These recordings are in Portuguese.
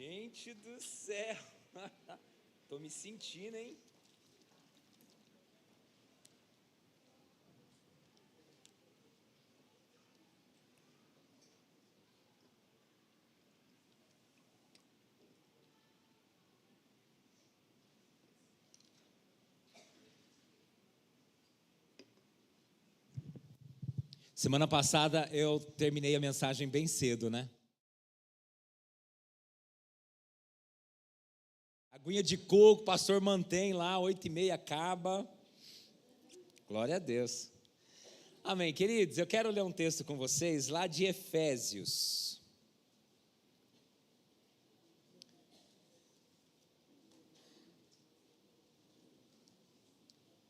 Gente do céu, tô me sentindo, hein? Semana passada eu terminei a mensagem bem cedo, né? Aguinha de coco, o pastor mantém lá, 8h30 acaba. Glória a Deus. Amém, queridos, eu quero ler um texto com vocês lá de Efésios.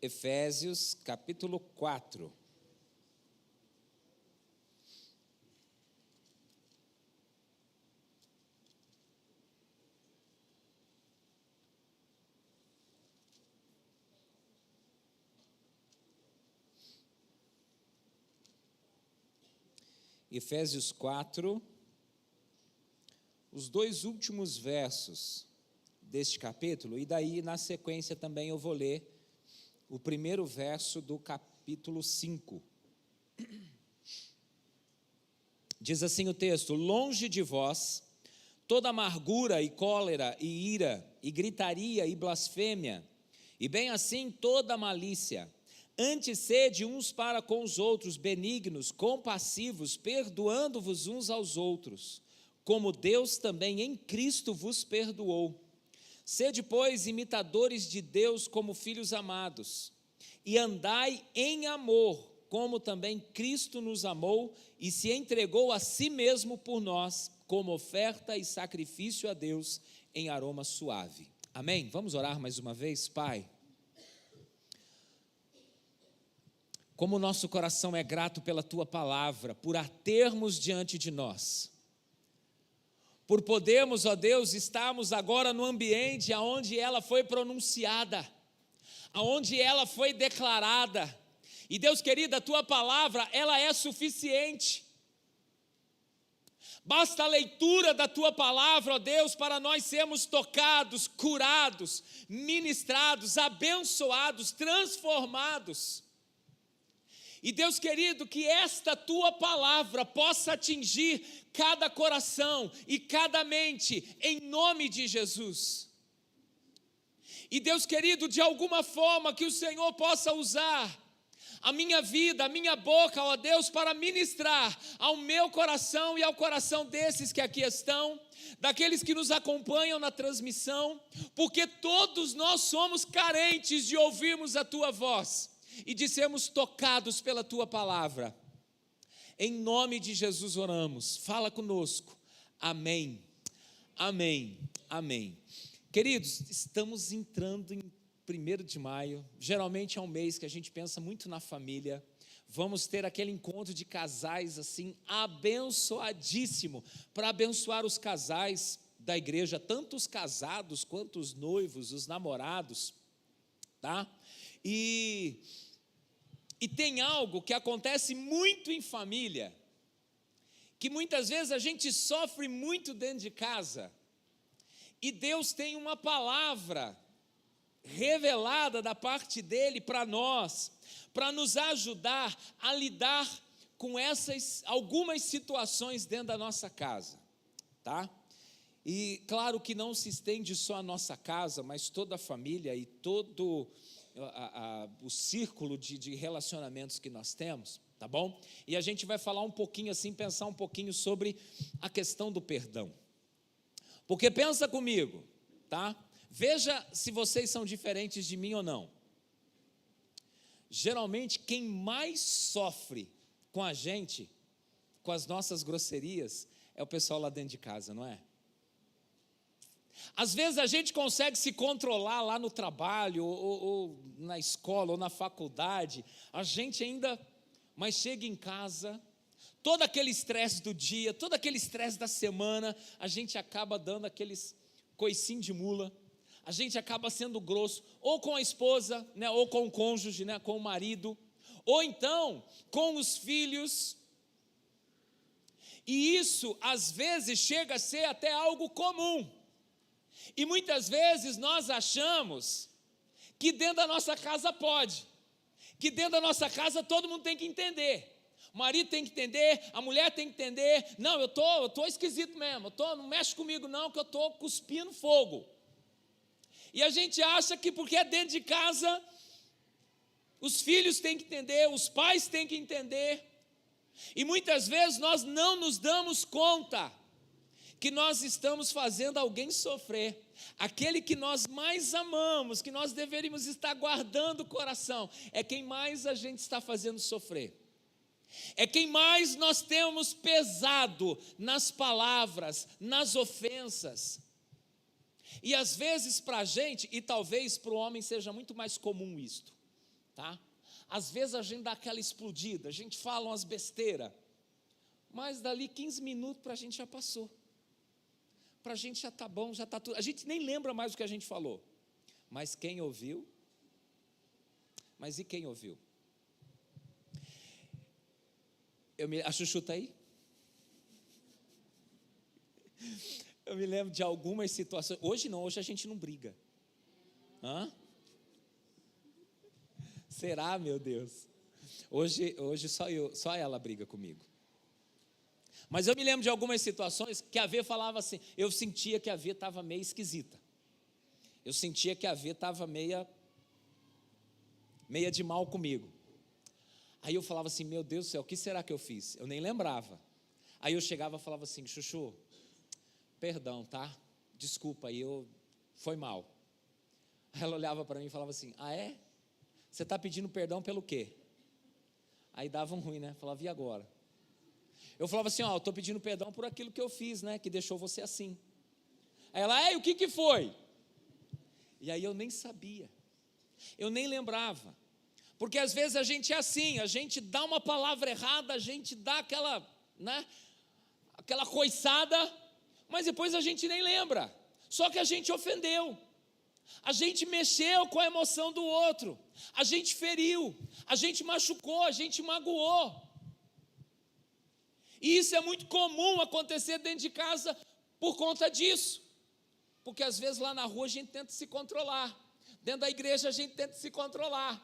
Efésios, capítulo 4. Efésios 4, os dois últimos versos deste capítulo, e daí na sequência também eu vou ler o primeiro verso do capítulo 5. Diz assim o texto: longe de vós toda amargura e cólera e ira e gritaria e blasfêmia, e bem assim toda malícia. Antes sede uns para com os outros benignos, compassivos, perdoando-vos uns aos outros, como Deus também em Cristo vos perdoou. Sede, pois, imitadores de Deus como filhos amados, e andai em amor, como também Cristo nos amou e se entregou a si mesmo por nós, como oferta e sacrifício a Deus em aroma suave. Amém? Vamos orar mais uma vez, Pai. Como o nosso coração é grato pela Tua palavra, por a termos diante de nós, por podermos, ó Deus, estarmos agora no ambiente onde ela foi pronunciada, onde ela foi declarada. E Deus querido, a Tua palavra, ela é suficiente. Basta a leitura da Tua palavra, ó Deus, para nós sermos tocados, curados, ministrados, abençoados, transformados. E Deus querido, que esta Tua palavra possa atingir cada coração e cada mente, em nome de Jesus. E Deus querido, de alguma forma que o Senhor possa usar a minha vida, a minha boca, ó Deus, para ministrar ao meu coração e ao coração desses que aqui estão, daqueles que nos acompanham na transmissão, porque todos nós somos carentes de ouvirmos a Tua voz e de sermos tocados pela Tua palavra. Em nome de Jesus oramos, fala conosco, amém, amém, amém. Queridos, estamos entrando em 1º de maio, geralmente é um mês que a gente pensa muito na família. Vamos ter aquele encontro de casais assim, abençoadíssimo, para abençoar os casais da igreja, tanto os casados quanto os noivos, os namorados, tá? E tem algo que acontece muito em família, que muitas vezes a gente sofre muito dentro de casa, e Deus tem uma palavra revelada da parte dEle para nós, para nos ajudar a lidar com algumas situações dentro da nossa casa, tá? E claro que não se estende só a nossa casa, mas toda a família e todo o círculo de relacionamentos que nós temos, tá bom? E a gente vai falar um pouquinho assim, pensar um pouquinho sobre a questão do perdão. Porque pensa comigo, tá? Veja se vocês são diferentes de mim ou não. Geralmente quem mais sofre com a gente, com as nossas grosserias, é o pessoal lá dentro de casa, não é? Às vezes a gente consegue se controlar lá no trabalho, ou na escola, ou na faculdade, a gente ainda, mas chega em casa, todo aquele estresse do dia, todo aquele estresse da semana, a gente acaba dando aqueles coicinhos de mula, a gente acaba sendo grosso, ou com a esposa, né, ou com o cônjuge, né, com o marido, ou então com os filhos, e isso às vezes chega a ser até algo comum. E muitas vezes nós achamos que dentro da nossa casa pode, que dentro da nossa casa todo mundo tem que entender. O marido tem que entender, a mulher tem que entender. Não, eu tô esquisito mesmo, não mexe comigo não, que eu estou cuspindo fogo. E a gente acha que porque é dentro de casa, os filhos têm que entender, os pais têm que entender. E muitas vezes nós não nos damos conta que nós estamos fazendo alguém sofrer. Aquele que nós mais amamos, que nós deveríamos estar guardando o coração, é quem mais a gente está fazendo sofrer. É quem mais nós temos pesado nas palavras, nas ofensas. E às vezes para a gente, e talvez para o homem seja muito mais comum isto, tá? Às vezes a gente dá aquela explodida, a gente fala umas besteiras, mas dali 15 minutos para a gente já passou. Para a gente já está bom, já está tudo. A gente nem lembra mais o que a gente falou. Mas quem ouviu? Mas e quem ouviu? A Chuchu está aí? Eu me lembro de algumas situações. Hoje não, hoje a gente não briga. Hã? Será, meu Deus? Hoje só ela briga comigo. Mas eu me lembro de algumas situações que a Vê falava assim, eu sentia que a Vê estava meio esquisita. Eu sentia que a Vê estava meia de mal comigo. Aí eu falava assim, meu Deus do céu, o que será que eu fiz? Eu nem lembrava. Aí eu chegava e falava assim, Chuchu, perdão, tá? Desculpa, aí foi mal. Aí ela olhava para mim e falava assim, ah é? Você está pedindo perdão pelo quê? Aí dava um ruim, né? Falava, e agora? Eu falava assim, eu estou pedindo perdão por aquilo que eu fiz, né? Que deixou você assim. Aí ela, o que foi? E aí eu nem sabia. Eu nem lembrava. Porque às vezes a gente é assim, a gente dá uma palavra errada, a gente dá aquela, né? Aquela coiçada, mas depois a gente nem lembra. Só que a gente ofendeu. A gente mexeu com a emoção do outro. A gente feriu. A gente machucou, a gente magoou. E isso é muito comum acontecer dentro de casa por conta disso. Porque às vezes lá na rua a gente tenta se controlar. Dentro da igreja a gente tenta se controlar.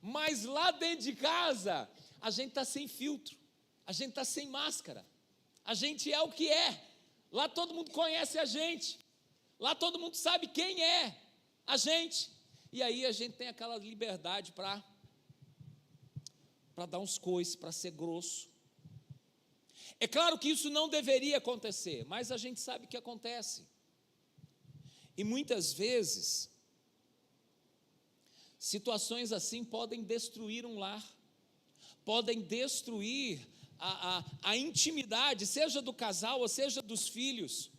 Mas lá dentro de casa a gente está sem filtro. A gente está sem máscara. A gente é o que é. Lá todo mundo conhece a gente. Lá todo mundo sabe quem é a gente. E aí a gente tem aquela liberdade para dar uns coices, para ser grosso. É claro que isso não deveria acontecer, mas a gente sabe que acontece. E muitas vezes, situações assim podem destruir um lar, podem destruir a intimidade, seja do casal ou seja dos filhos.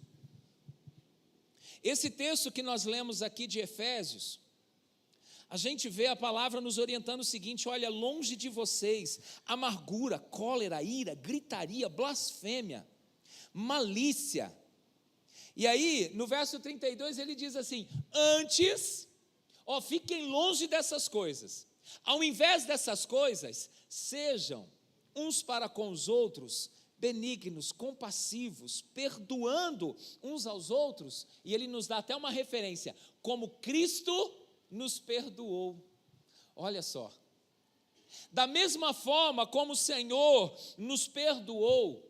Esse texto que nós lemos aqui de Efésios, a gente vê a palavra nos orientando o seguinte, olha, longe de vocês, amargura, cólera, ira, gritaria, blasfêmia, malícia. E aí, no verso 32, ele diz assim, antes, fiquem longe dessas coisas. Ao invés dessas coisas, sejam uns para com os outros, benignos, compassivos, perdoando uns aos outros, e ele nos dá até uma referência, como Cristo nos perdoou. Olha só, da mesma forma como o Senhor nos perdoou,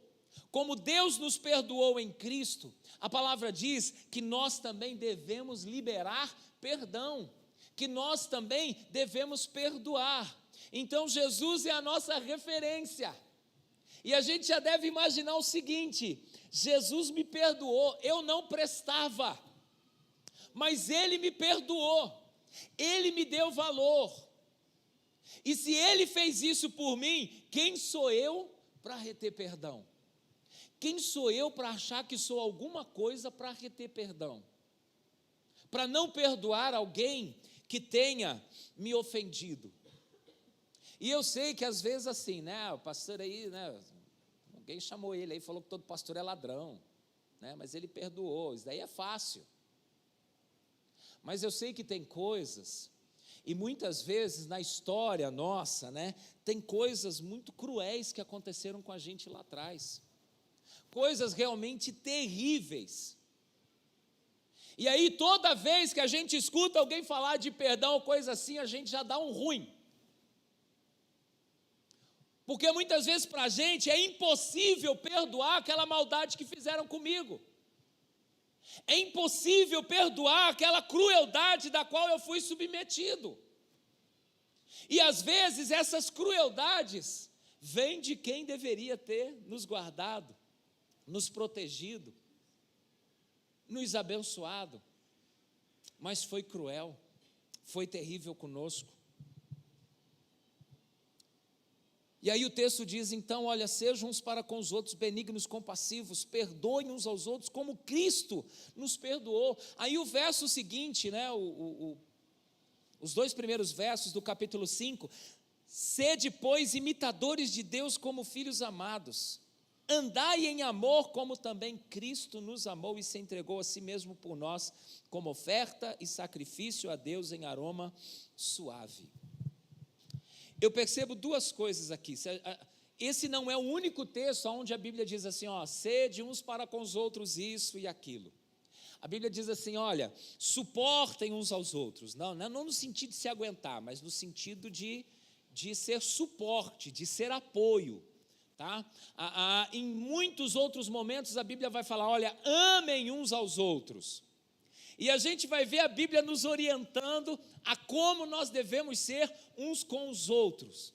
como Deus nos perdoou em Cristo, a palavra diz que nós também devemos liberar perdão, que nós também devemos perdoar. Então Jesus é a nossa referência, e a gente já deve imaginar o seguinte, Jesus me perdoou, eu não prestava, mas Ele me perdoou, Ele me deu valor, e se Ele fez isso por mim, quem sou eu para reter perdão? Quem sou eu para achar que sou alguma coisa para reter perdão? Para não perdoar alguém que tenha me ofendido? E eu sei que às vezes assim, né, o pastor aí, né, alguém chamou ele aí, falou que todo pastor é ladrão, né, mas ele perdoou, isso daí é fácil. Mas eu sei que tem coisas, e muitas vezes na história nossa, né, tem coisas muito cruéis que aconteceram com a gente lá atrás, coisas realmente terríveis. E aí, toda vez que a gente escuta alguém falar de perdão ou coisa assim, a gente já dá um ruim. Porque muitas vezes para a gente é impossível perdoar aquela maldade que fizeram comigo. É impossível perdoar aquela crueldade da qual eu fui submetido. E às vezes essas crueldades vêm de quem deveria ter nos guardado, nos protegido, nos abençoado, mas foi cruel, foi terrível conosco. E aí o texto diz, então, olha, sejam uns para com os outros benignos, compassivos, perdoem uns aos outros, como Cristo nos perdoou. Aí o verso seguinte, né, os 2 primeiros versos do capítulo 5, sede, pois, imitadores de Deus como filhos amados, andai em amor como também Cristo nos amou e se entregou a si mesmo por nós, como oferta e sacrifício a Deus em aroma suave. Eu percebo 2 coisas aqui. Esse não é o único texto onde a Bíblia diz assim, ó, sede uns para com os outros isso e aquilo. A Bíblia diz assim, olha, suportem uns aos outros. Não no sentido de se aguentar, mas no sentido de ser suporte, de ser apoio. Tá? Em muitos outros momentos a Bíblia vai falar, olha, amem uns aos outros. E a gente vai ver a Bíblia nos orientando a como nós devemos ser uns com os outros.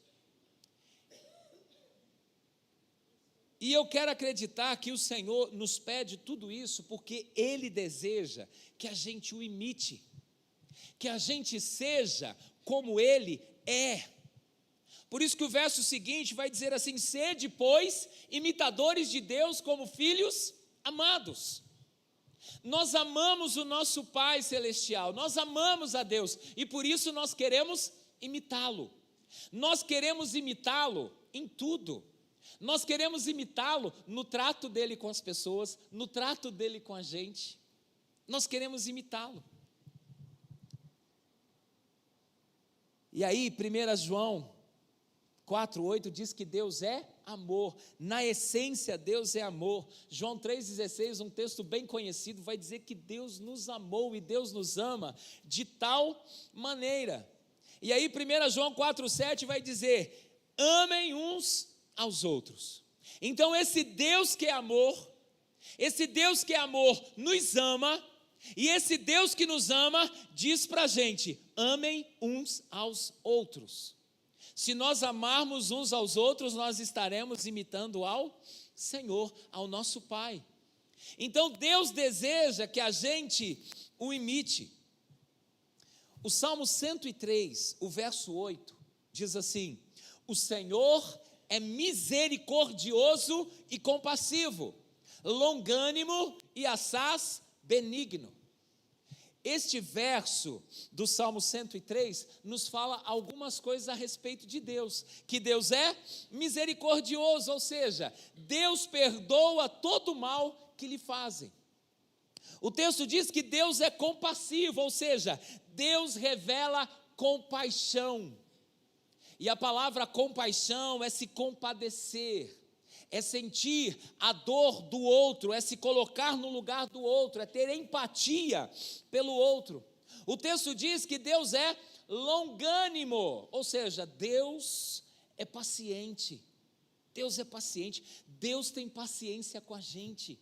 E eu quero acreditar que o Senhor nos pede tudo isso porque Ele deseja que a gente o imite, que a gente seja como Ele é. Por isso que o verso seguinte vai dizer assim, sede, pois, imitadores de Deus como filhos amados. Nós amamos o nosso Pai Celestial, nós amamos a Deus, e por isso nós queremos imitá-lo. Nós queremos imitá-lo em tudo. Nós queremos imitá-lo no trato dele com as pessoas, no trato dele com a gente. Nós queremos imitá-lo. E aí, 1 João 4,8 diz que Deus é amor, na essência Deus é amor. João 3,16, um texto bem conhecido, vai dizer que Deus nos amou e Deus nos ama de tal maneira. E aí 1 João 4,7 vai dizer, amem uns aos outros. Então esse Deus que é amor nos ama, e esse Deus que nos ama diz para a gente, amem uns aos outros. Se nós amarmos uns aos outros, nós estaremos imitando ao Senhor, ao nosso Pai. Então Deus deseja que a gente o imite. O Salmo 103, o verso 8, diz assim, o Senhor é misericordioso e compassivo, longânimo e assaz benigno. Este verso do Salmo 103 nos fala algumas coisas a respeito de Deus, que Deus é misericordioso, ou seja, Deus perdoa todo o mal que lhe fazem. O texto diz que Deus é compassivo, ou seja, Deus revela compaixão. E a palavra compaixão é se compadecer, é sentir a dor do outro, é se colocar no lugar do outro, é ter empatia pelo outro. O texto diz que Deus é longânimo, ou seja, Deus é paciente. Deus é paciente, Deus tem paciência com a gente.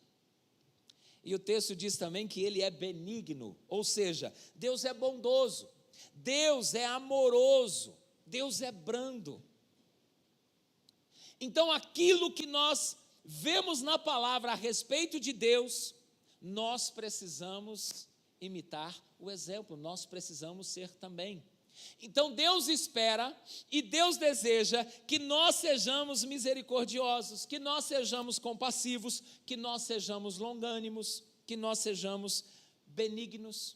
E o texto diz também que Ele é benigno, ou seja, Deus é bondoso, Deus é amoroso, Deus é brando. Então, aquilo que nós vemos na palavra a respeito de Deus, nós precisamos imitar o exemplo, nós precisamos ser também. Então, Deus espera e Deus deseja que nós sejamos misericordiosos, que nós sejamos compassivos, que nós sejamos longânimos, que nós sejamos benignos.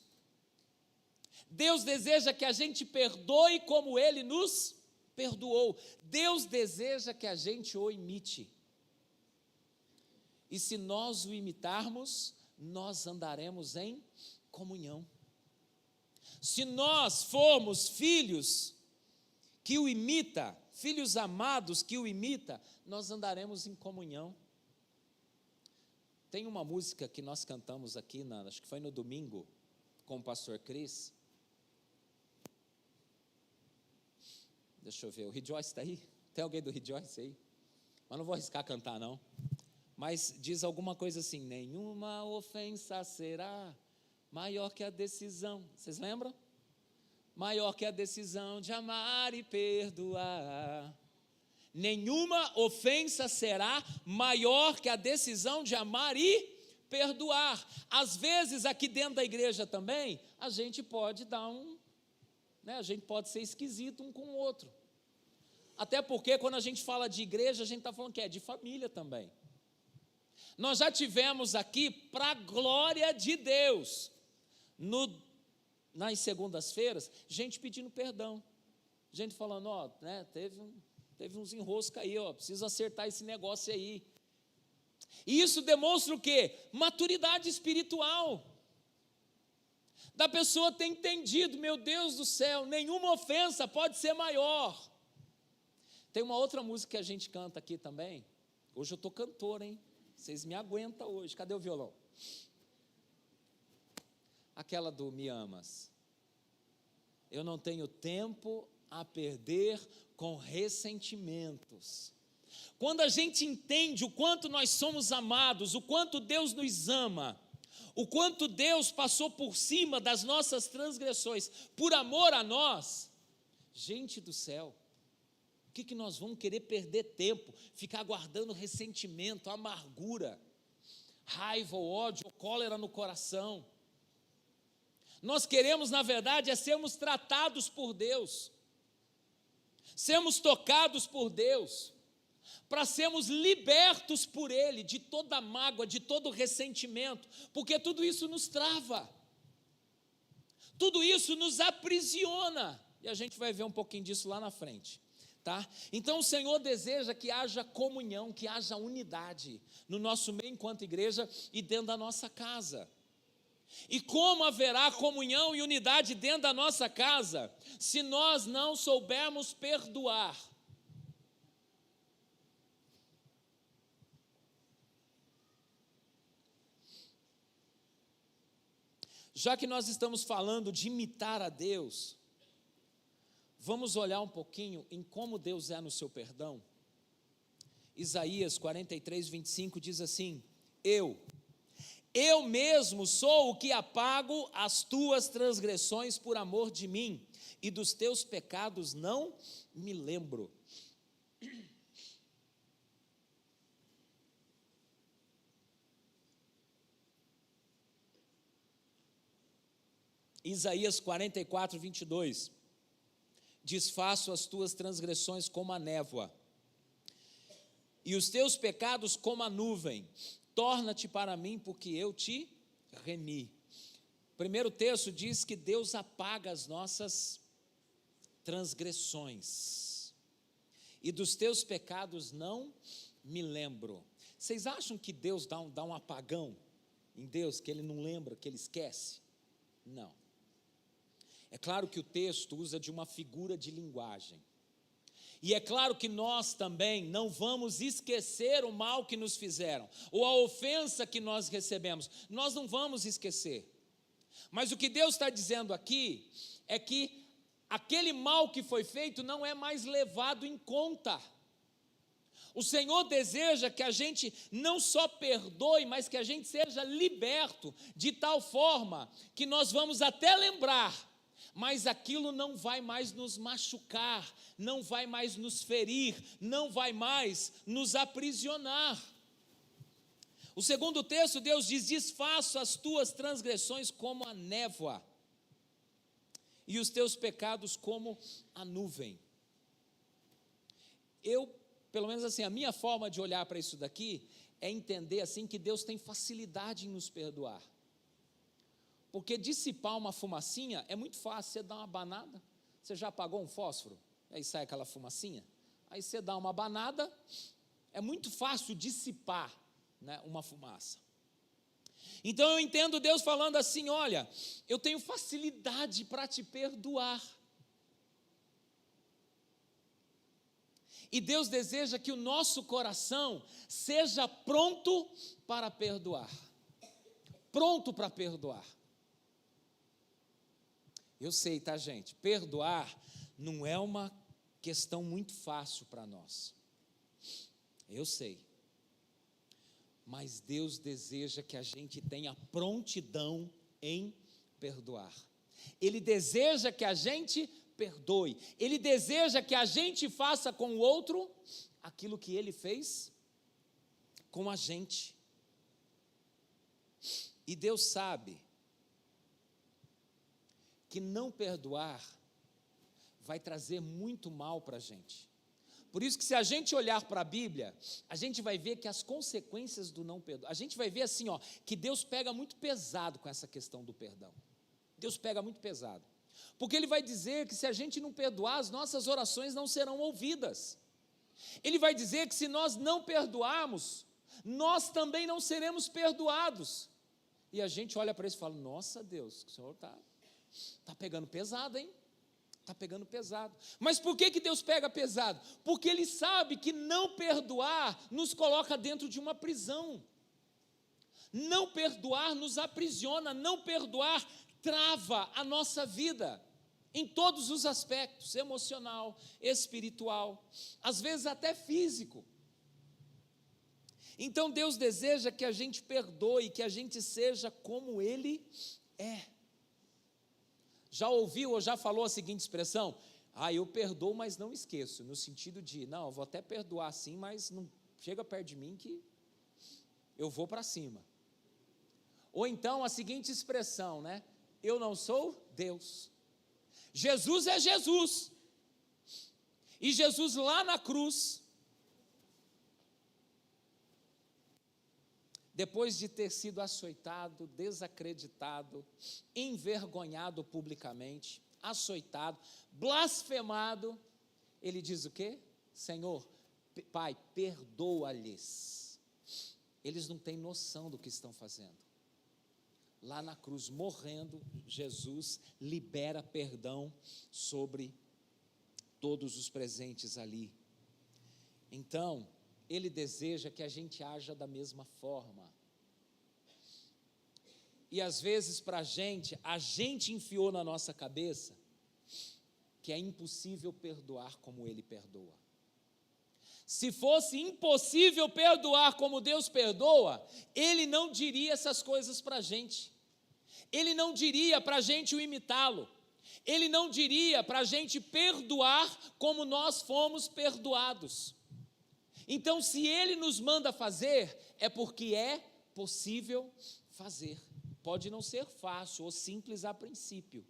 Deus deseja que a gente perdoe como Ele nos perdoou. Deus deseja que a gente o imite. E se nós o imitarmos, nós andaremos em comunhão. Se nós formos filhos que o imita, filhos amados que o imita, nós andaremos em comunhão. Tem uma música que nós cantamos aqui, acho que foi no domingo, com o pastor Cris. Deixa eu ver, o Rejoice está aí? Tem alguém do Rejoice aí? Mas não vou arriscar cantar, não. Mas diz alguma coisa assim: nenhuma ofensa será maior que a decisão. Vocês lembram? Maior que a decisão de amar e perdoar. Nenhuma ofensa será maior que a decisão de amar e perdoar. Às vezes, aqui dentro da igreja também, a gente pode dar a gente pode ser esquisito um com o outro. Até porque quando a gente fala de igreja, a gente está falando que é de família também. Nós já tivemos aqui, para a glória de Deus, nas segundas-feiras, gente pedindo perdão. Gente falando, teve uns enroscos aí, preciso acertar esse negócio aí. E isso demonstra o quê? Maturidade espiritual. Da pessoa ter entendido, meu Deus do céu, nenhuma ofensa pode ser maior. Tem uma outra música que a gente canta aqui também. Hoje eu estou cantor, hein? Vocês me aguentam hoje. Cadê o violão? Aquela do Me Amas. Eu não tenho tempo a perder com ressentimentos. Quando a gente entende o quanto nós somos amados, o quanto Deus nos ama, o quanto Deus passou por cima das nossas transgressões, por amor a nós, gente do céu, o que nós vamos querer perder tempo, ficar guardando ressentimento, amargura, raiva, ódio, cólera no coração? Nós queremos, na verdade, sermos tratados por Deus, sermos tocados por Deus, para sermos libertos por Ele, de toda mágoa, de todo ressentimento, porque tudo isso nos trava, tudo isso nos aprisiona, e a gente vai ver um pouquinho disso lá na frente, tá? Então o Senhor deseja que haja comunhão, que haja unidade, no nosso meio enquanto igreja, e dentro da nossa casa. E como haverá comunhão e unidade dentro da nossa casa, se nós não soubermos perdoar? Já que nós estamos falando de imitar a Deus, vamos olhar um pouquinho em como Deus é no seu perdão. Isaías 43, 25 diz assim: Eu mesmo sou o que apago as tuas transgressões por amor de mim, e dos teus pecados não me lembro. Isaías 44, 22, desfaço as tuas transgressões como a névoa, e os teus pecados como a nuvem, torna-te para mim, porque eu te remi. O primeiro texto diz que Deus apaga as nossas transgressões, e dos teus pecados não me lembro. Vocês acham que Deus dá um apagão em Deus, que Ele não lembra, que Ele esquece? Não. É claro que o texto usa de uma figura de linguagem, e é claro que nós também não vamos esquecer o mal que nos fizeram, ou a ofensa que nós recebemos, nós não vamos esquecer, mas o que Deus está dizendo aqui, é que aquele mal que foi feito não é mais levado em conta. O Senhor deseja que a gente não só perdoe, mas que a gente seja liberto, de tal forma, que nós vamos até lembrar, mas aquilo não vai mais nos machucar, não vai mais nos ferir, não vai mais nos aprisionar. O segundo texto, Deus diz: desfaço as tuas transgressões como a névoa, e os teus pecados como a nuvem. Pelo menos assim, a minha forma de olhar para isso daqui, é entender assim que Deus tem facilidade em nos perdoar. Porque dissipar uma fumacinha é muito fácil. Você dá uma banada, você já apagou um fósforo, aí sai aquela fumacinha, aí você dá uma banada, é muito fácil dissipar, né, uma fumaça. Então eu entendo Deus falando assim: olha, eu tenho facilidade para te perdoar. E Deus deseja que o nosso coração seja pronto para perdoar. Pronto para perdoar. Eu sei, tá, gente? Perdoar não é uma questão muito fácil para nós. Eu sei. Mas Deus deseja que a gente tenha prontidão em perdoar. Ele deseja que a gente perdoe. Ele deseja que a gente faça com o outro aquilo que Ele fez com a gente. E Deus sabe que não perdoar vai trazer muito mal para a gente. Por isso que se a gente olhar para a Bíblia, a gente vai ver que as consequências do não perdoar, a gente vai ver assim, que Deus pega muito pesado com essa questão do perdão. Deus pega muito pesado. Porque Ele vai dizer que se a gente não perdoar, as nossas orações não serão ouvidas. Ele vai dizer que se nós não perdoarmos, nós também não seremos perdoados. E a gente olha para isso e fala, nossa Deus, o Senhor está pegando pesado, hein? Está pegando pesado. Mas por que Deus pega pesado? Porque Ele sabe que não perdoar nos coloca dentro de uma prisão. Não perdoar nos aprisiona, não perdoar trava a nossa vida, em todos os aspectos, emocional, espiritual, às vezes até físico. Então Deus deseja que a gente perdoe, que a gente seja como Ele é. Já ouviu ou já falou a seguinte expressão? Eu perdoo, mas não esqueço, no sentido de, não, eu vou até perdoar sim, mas não chega perto de mim que eu vou para cima. Ou então a seguinte expressão, né? Eu não sou Deus. Jesus é Jesus. E Jesus lá na cruz, depois de ter sido açoitado, desacreditado, envergonhado publicamente, açoitado, blasfemado, Ele diz o quê? Senhor, Pai, perdoa-lhes. Eles não têm noção do que estão fazendo. Lá na cruz, morrendo, Jesus libera perdão sobre todos os presentes ali. Então, Ele deseja que a gente haja da mesma forma. E às vezes a gente enfiou na nossa cabeça que é impossível perdoar como Ele perdoa. Se fosse impossível perdoar como Deus perdoa, Ele não diria essas coisas para a gente. Ele não diria para a gente o imitá-lo. Ele não diria para a gente perdoar como nós fomos perdoados. Então, se Ele nos manda fazer, é porque é possível fazer. Pode não ser fácil ou simples a princípio,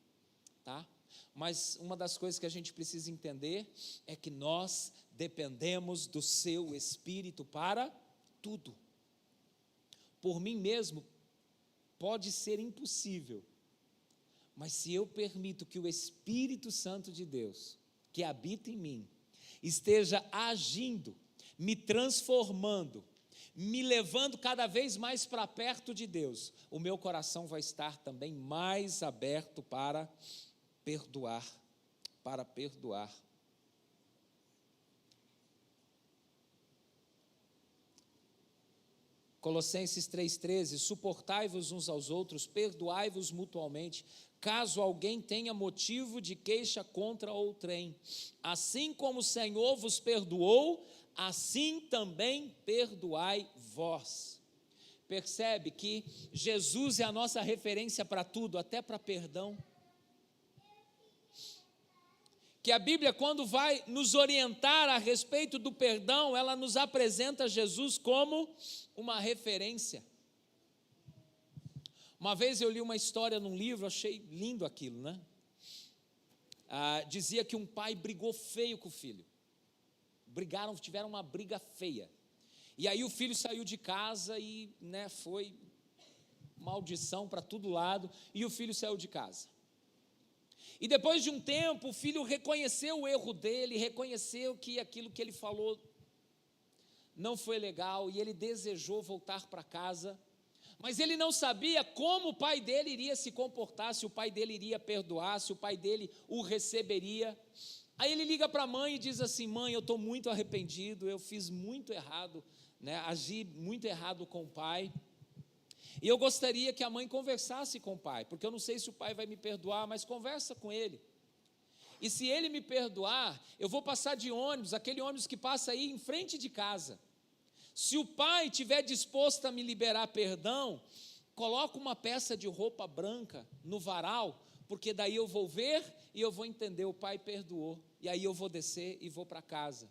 tá? Mas uma das coisas que a gente precisa entender é que nós dependemos do Seu Espírito para tudo. Por mim mesmo, pode ser impossível, mas se eu permito que o Espírito Santo de Deus, que habita em mim, esteja agindo, me transformando, me levando cada vez mais para perto de Deus, o meu coração vai estar também mais aberto para perdoar, Colossenses 3,13, suportai-vos uns aos outros, perdoai-vos mutualmente, caso alguém tenha motivo de queixa contra outrem, assim como o Senhor vos perdoou, assim também perdoai vós. Percebe que Jesus é a nossa referência para tudo, até para perdão. Que a Bíblia, quando vai nos orientar a respeito do perdão, ela nos apresenta Jesus como uma referência. Uma vez eu li uma história num livro, achei lindo aquilo, né? Dizia que um pai brigou feio com o filho. Tiveram uma briga feia. E aí o filho saiu de casa e, foi maldição para todo lado, e o filho saiu de casa. E depois de um tempo, o filho reconheceu o erro dele, reconheceu que aquilo que ele falou não foi legal, e ele desejou voltar para casa, mas ele não sabia como o pai dele iria se comportar, se o pai dele iria perdoar, se o pai dele o receberia. Aí ele liga para a mãe e diz assim: mãe, eu estou muito arrependido, eu fiz muito errado, né, agi muito errado com o pai, e eu gostaria que a mãe conversasse com o pai, porque eu não sei se o pai vai me perdoar, mas conversa com ele, e se ele me perdoar, eu vou passar de ônibus, aquele ônibus que passa aí em frente de casa. Se o pai estiver disposto a me liberar perdão, coloca uma peça de roupa branca no varal, porque daí eu vou ver e eu vou entender, o pai perdoou, e aí eu vou descer e vou para casa.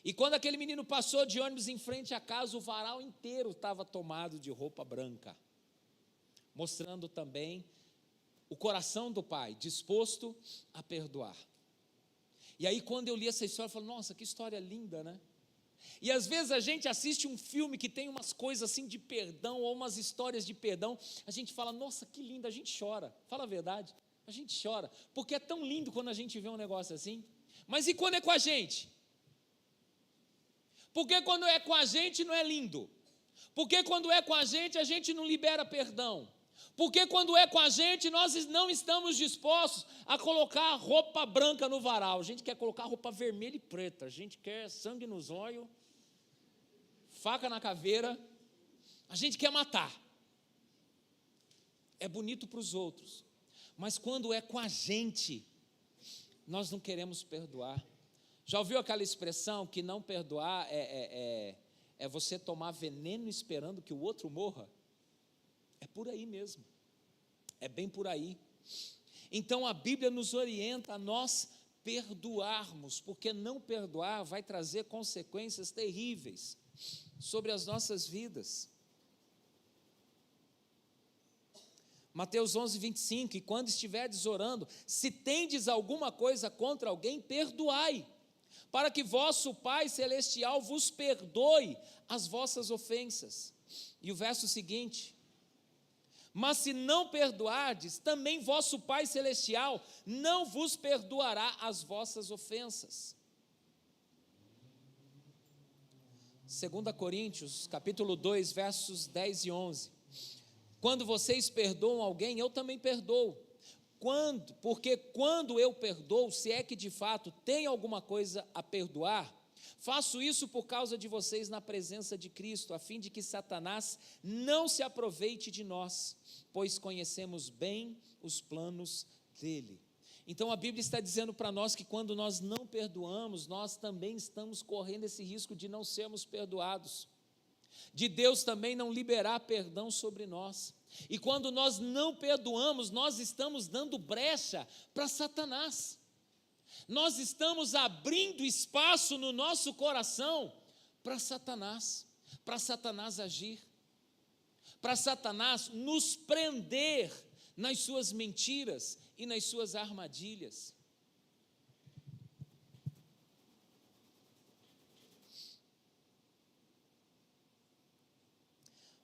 E quando aquele menino passou de ônibus em frente à casa, o varal inteiro estava tomado de roupa branca, mostrando também o coração do pai, disposto a perdoar. E aí quando eu li essa história, eu falei: nossa, que história linda, né? E às vezes a gente assiste um filme que tem umas coisas assim de perdão, ou umas histórias de perdão, a gente fala: nossa, que lindo, a gente chora, fala a verdade, a gente chora, porque é tão lindo quando a gente vê um negócio assim. Mas e quando é com a gente? Porque quando é com a gente não é lindo? Porque quando é com a gente não libera perdão? Porque quando é com a gente, nós não estamos dispostos a colocar roupa branca no varal, a gente quer colocar roupa vermelha e preta, a gente quer sangue nos olhos, faca na caveira, a gente quer matar. É bonito para os outros, mas quando é com a gente, nós não queremos perdoar. Já ouviu aquela expressão que não perdoar é você tomar veneno esperando que o outro morra? É por aí mesmo, é bem por aí. Então a Bíblia nos orienta a nós perdoarmos, porque não perdoar vai trazer consequências terríveis sobre as nossas vidas. Mateus 11:25, e quando estiverdes orando, se tendes alguma coisa contra alguém, perdoai, para que vosso Pai Celestial vos perdoe as vossas ofensas. E o verso seguinte: mas se não perdoardes, também vosso Pai Celestial não vos perdoará as vossas ofensas. 2 Coríntios, capítulo 2, versos 10 e 11. Quando vocês perdoam alguém, eu também perdoo. Porque quando eu perdoo, se é que de fato tem alguma coisa a perdoar, faço isso por causa de vocês na presença de Cristo, a fim de que Satanás não se aproveite de nós, pois conhecemos bem os planos dele. Então a Bíblia está dizendo para nós que quando nós não perdoamos, nós também estamos correndo esse risco de não sermos perdoados, de Deus também não liberar perdão sobre nós. E quando nós não perdoamos, nós estamos dando brecha para Satanás. Nós estamos abrindo espaço no nosso coração para Satanás agir, para Satanás nos prender nas suas mentiras e nas suas armadilhas.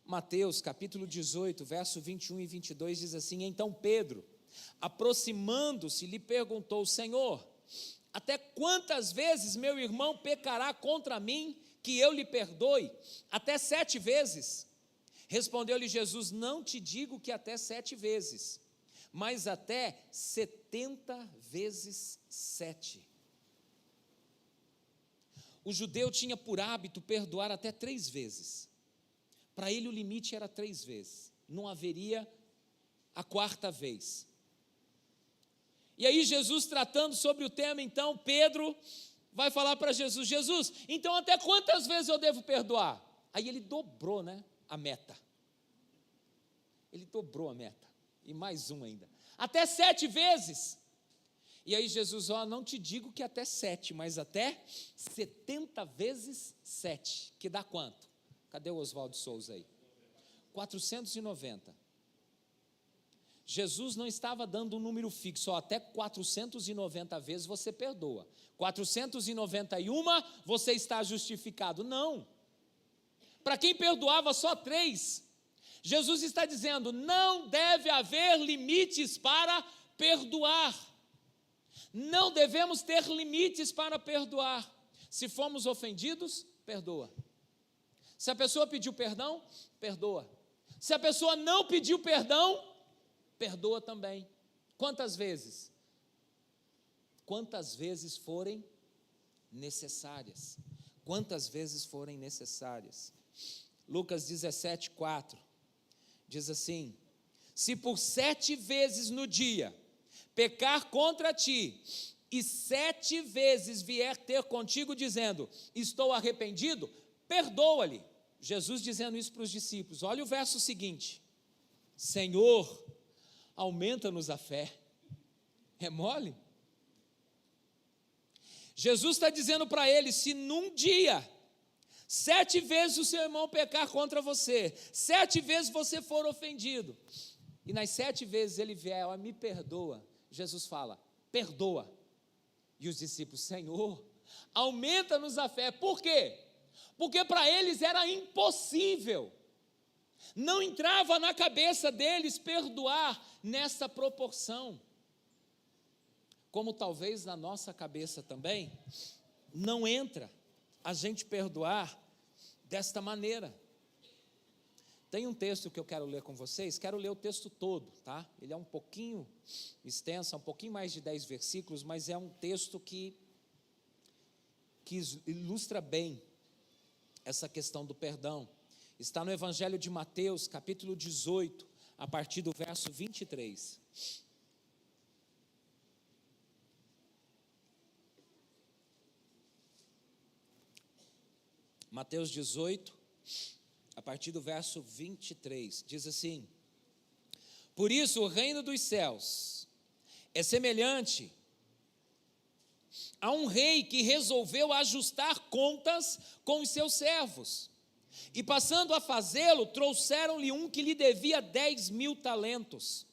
Mateus capítulo 18, verso 21 e 22 diz assim: então Pedro, aproximando-se, lhe perguntou: Senhor, até quantas vezes meu irmão pecará contra mim, que eu lhe perdoe? Até 7 vezes? Respondeu-lhe Jesus: não te digo que até 7 vezes, mas até 70 vezes 7. O judeu tinha por hábito perdoar até 3 vezes. Para ele o limite era 3 vezes, não haveria a 4ª vez. E aí Jesus, tratando sobre o tema, então Pedro vai falar para Jesus: Jesus, então até quantas vezes eu devo perdoar? Aí ele dobrou, a meta. Ele dobrou a meta, e mais um ainda, até 7 vezes. E aí Jesus: não te digo que até 7, mas até 70 vezes 7, que dá quanto? Cadê o Oswaldo Souza aí? 490. Jesus não estava dando um número fixo, até 490 vezes você perdoa, 491 você está justificado. Não. Para quem perdoava só 3, Jesus está dizendo: não deve haver limites para perdoar. Não devemos ter limites para perdoar. Se fomos ofendidos, perdoa. Se a pessoa pediu perdão, perdoa. Se a pessoa não pediu perdão, perdoa também. Quantas vezes? quantas vezes forem necessárias. Quantas vezes forem necessárias. Lucas 17:4 diz assim: se por 7 vezes no dia pecar contra ti, e 7 vezes vier ter contigo dizendo, estou arrependido, perdoa-lhe. Jesus dizendo isso para os discípulos. Olha o verso seguinte: Senhor, aumenta-nos a fé. É mole? Jesus está dizendo para ele, se num dia 7 vezes o seu irmão pecar contra você, 7 vezes você for ofendido, e nas 7 vezes ele vier, ó, me perdoa, Jesus fala, perdoa. E os discípulos, Senhor, aumenta-nos a fé. Por quê? Porque para eles era impossível, não entrava na cabeça deles perdoar nessa proporção, como talvez na nossa cabeça também, não entra a gente perdoar desta maneira. Tem um texto que eu quero ler com vocês, quero ler o texto todo, tá? Ele é um pouquinho extenso, um pouquinho mais de 10 versículos, mas é um texto que ilustra bem essa questão do perdão. Está no Evangelho de Mateus, capítulo 18, a partir do verso 23. Mateus 18, a partir do verso 23, diz assim: por isso o reino dos céus é semelhante a um rei que resolveu ajustar contas com os seus servos, e passando a fazê-lo, trouxeram-lhe um que lhe devia 10.000 talentos.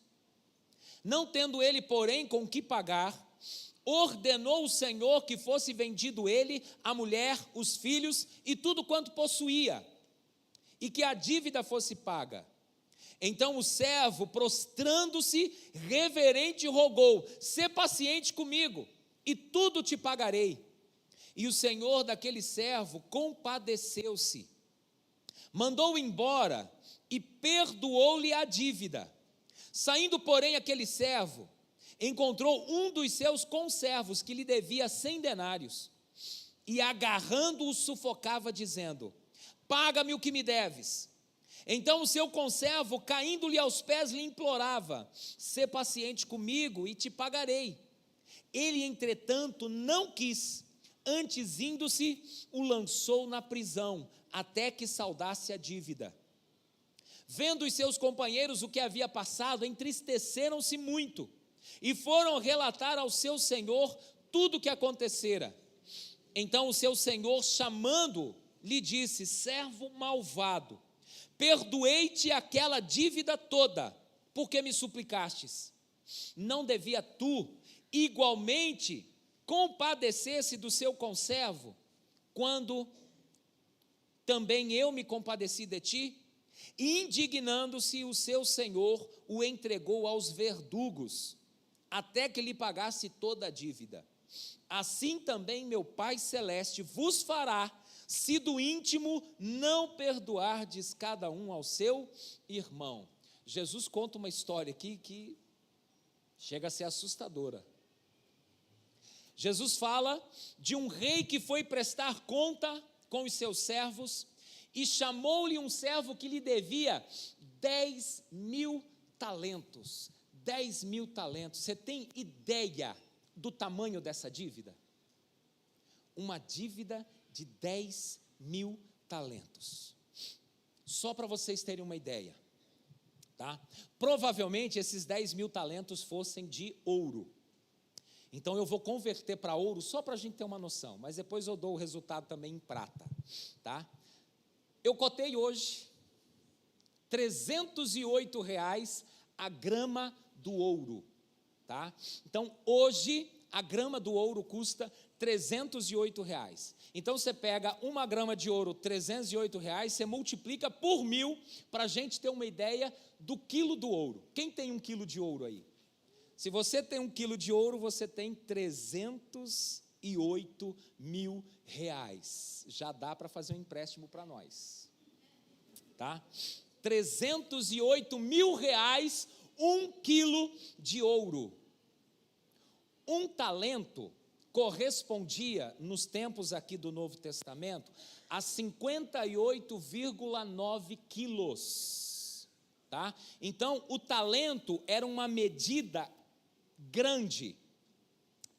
Não tendo ele, porém, com que pagar, ordenou o Senhor que fosse vendido ele, a mulher, os filhos e tudo quanto possuía, e que a dívida fosse paga. Então o servo, prostrando-se, reverente, rogou, sê paciente comigo, e tudo te pagarei. E o senhor daquele servo compadeceu-se, mandou-o embora e perdoou-lhe a dívida. Saindo, porém, aquele servo, encontrou um dos seus conservos que lhe devia 100 denários, e agarrando-o sufocava, dizendo, paga-me o que me deves. Então o seu conservo, caindo-lhe aos pés, lhe implorava, sê paciente comigo e te pagarei. Ele, entretanto, não quis, antes indo-se, o lançou na prisão, até que saldasse a dívida. Vendo os seus companheiros o que havia passado, entristeceram-se muito, e foram relatar ao seu senhor tudo o que acontecera. Então o seu senhor, chamando-o, lhe disse, servo malvado, perdoei-te aquela dívida toda, porque me suplicastes. Não devia tu, igualmente, compadecer-se do seu conservo, quando também eu me compadeci de ti? E indignando-se, o seu senhor o entregou aos verdugos, até que lhe pagasse toda a dívida. Assim também meu Pai Celeste vos fará, se do íntimo não perdoardes cada um ao seu irmão. Jesus conta uma história aqui que chega a ser assustadora. Jesus fala de um rei que foi prestar conta com os seus servos e chamou-lhe um servo que lhe devia 10.000 talentos. 10.000 talentos. Você tem ideia do tamanho dessa dívida? Uma dívida de 10.000 talentos. Só para vocês terem uma ideia, tá? Provavelmente esses 10.000 talentos fossem de ouro. Então eu vou converter para ouro só para a gente ter uma noção, mas depois eu dou o resultado também em prata, tá? Eu cotei hoje R$308 a grama do ouro, tá? Então hoje a grama do ouro custa R$308. Então você pega uma grama de ouro, R$308, você multiplica por 1.000 para a gente ter uma ideia do quilo do ouro. Quem tem 1 quilo de ouro aí? Se você tem 1 quilo de ouro, você tem R$308.000. Já dá para fazer um empréstimo para nós, tá? R$308.000, 1 quilo de ouro. Um talento correspondia, nos tempos aqui do Novo Testamento, a 58,9 quilos, tá? Então, o talento era uma medida grande,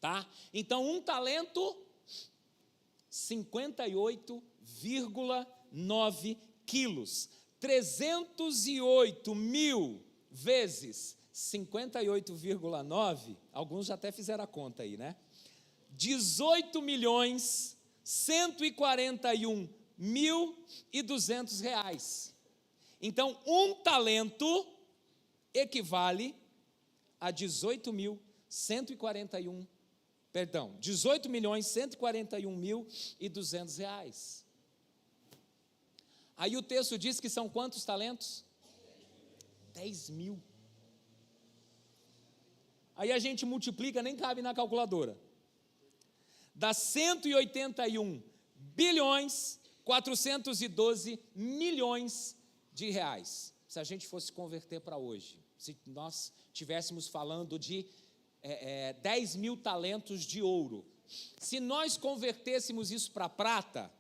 tá? Então, um talento, 58,9 quilos. 308 mil vezes 58,9, alguns já até fizeram a conta aí, né? 18.141.200 reais. Então, um talento equivale a 18.141.200 reais. Aí o texto diz que são quantos talentos? 10 mil. Aí a gente multiplica, nem cabe na calculadora. Dá 181.412 milhões de reais. Se a gente fosse converter para hoje, se nós estivéssemos falando de 10 mil talentos de ouro, se nós convertêssemos isso para prata,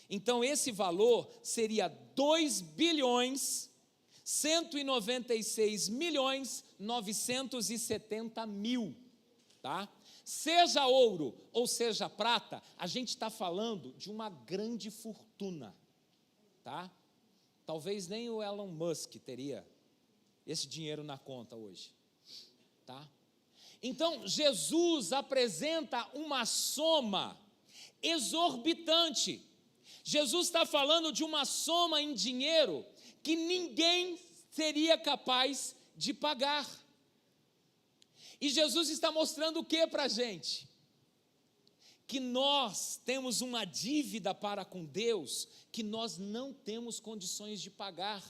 então esse valor seria 2.196.970.000, tá? Seja ouro ou seja prata, a gente está falando de uma grande fortuna, tá? Talvez nem o Elon Musk teria esse dinheiro na conta hoje, tá? Então, Jesus apresenta uma soma exorbitante. Jesus está falando de uma soma em dinheiro que ninguém seria capaz de pagar. E Jesus está mostrando o que para a gente? Que nós temos uma dívida para com Deus que nós não temos condições de pagar.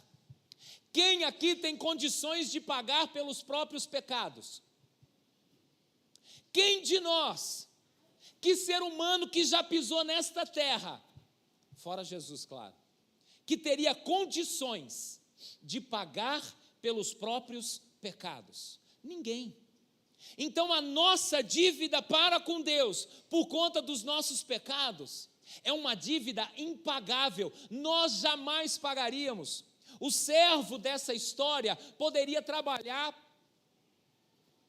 Quem aqui tem condições de pagar pelos próprios pecados? Quem de nós, que ser humano que já pisou nesta terra, fora Jesus, claro, que teria condições de pagar pelos próprios pecados? Ninguém. Então a nossa dívida para com Deus, por conta dos nossos pecados, é uma dívida impagável, nós jamais pagaríamos. O servo dessa história poderia trabalhar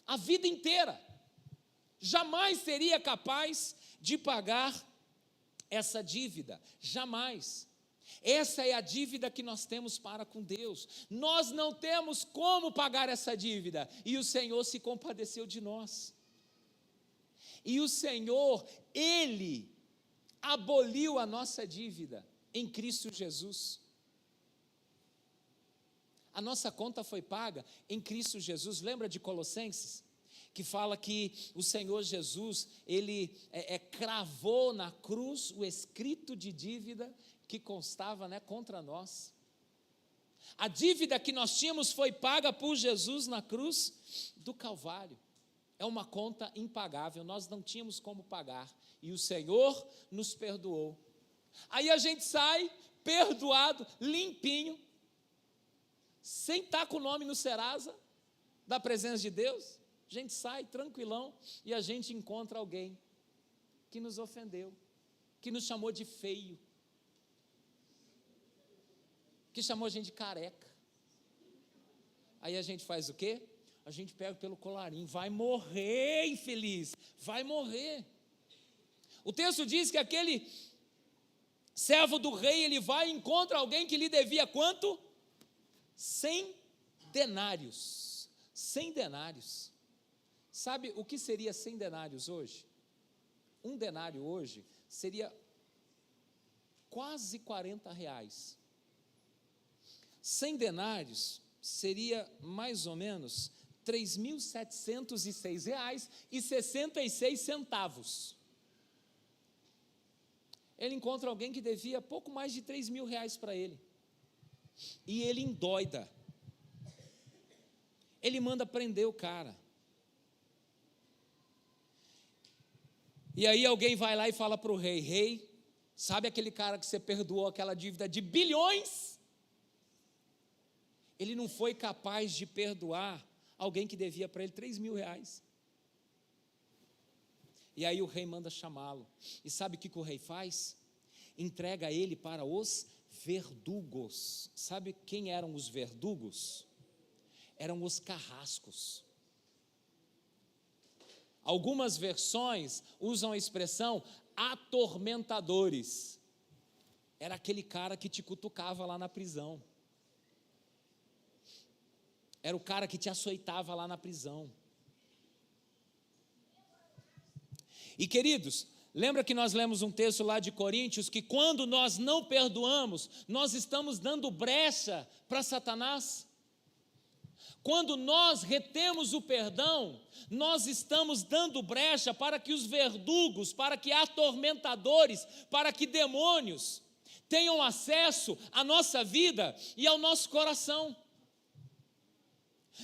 a vida inteira, jamais seria capaz de pagar essa dívida, jamais. Essa é a dívida que nós temos para com Deus. Nós não temos como pagar essa dívida, e o Senhor se compadeceu de nós. E o Senhor, Ele aboliu a nossa dívida em Cristo Jesus. A nossa conta foi paga em Cristo Jesus. Lembra de Colossenses? Que fala que o Senhor Jesus, Ele cravou na cruz o escrito de dívida que constava, contra nós. A dívida que nós tínhamos foi paga por Jesus na cruz do Calvário. É uma conta impagável, nós não tínhamos como pagar, e o Senhor nos perdoou. Aí a gente sai perdoado, limpinho, sem estar com o nome no Serasa, da presença de Deus. A gente sai tranquilão e a gente encontra alguém que nos ofendeu, que nos chamou de feio, que chamou a gente de careca. Aí a gente faz o quê? A gente pega pelo colarinho, vai morrer, infeliz, vai morrer. O texto diz que aquele servo do rei, ele vai e encontra alguém que lhe devia quanto? 100 denários. 100 denários. Sabe o que seria 100 denários hoje? Um denário hoje seria quase 40 reais. 100 denários seria mais ou menos R$ 3.706,66. Ele encontra alguém que devia pouco mais de R$ 3.000 para ele, e ele endoida, ele manda prender o cara. E aí alguém vai lá e fala para o rei: rei, sabe aquele cara que você perdoou aquela dívida de bilhões? Ele não foi capaz de perdoar alguém que devia para ele R$ 3.000. E aí o rei manda chamá-lo. E sabe o que o rei faz? Entrega ele para os verdugos. Sabe quem eram os verdugos? Eram os carrascos. Algumas versões usam a expressão atormentadores. Era aquele cara que te cutucava lá na prisão. Era o cara que te açoitava lá na prisão. E queridos, lembra que nós lemos um texto lá de Coríntios, que quando nós não perdoamos, nós estamos dando brecha para Satanás? Quando nós retemos o perdão, nós estamos dando brecha para que os verdugos, para que atormentadores, para que demônios tenham acesso à nossa vida e ao nosso coração.